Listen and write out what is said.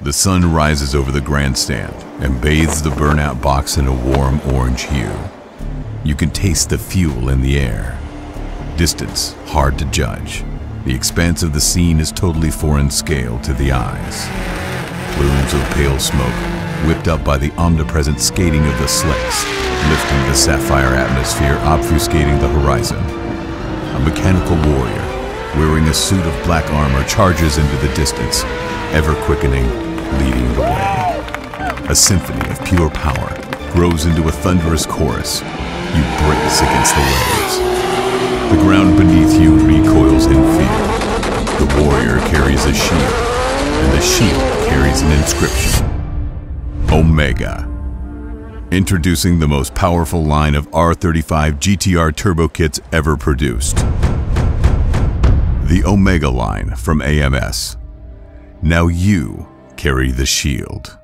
The sun rises over the grandstand and bathes the burnout box in a warm orange hue. You can taste the fuel in the air. Distance hard to judge. The expanse of the scene is totally foreign scale to the eyes. Plumes of pale smoke, whipped up by the omnipresent skating of the slicks, lifting the sapphire atmosphere, obfuscating the horizon. A mechanical warrior, wearing a suit of black armor, charges into the distance, ever quickening, leading the way. A symphony of pure power grows into a thunderous chorus. You brace against the waves. The ground beneath you recoils in fear. The warrior carries a shield, and the shield carries an inscription. Omega. Introducing the most powerful line of R35 GTR turbo kits ever produced. The Omega line from AMS. Now you carry the shield.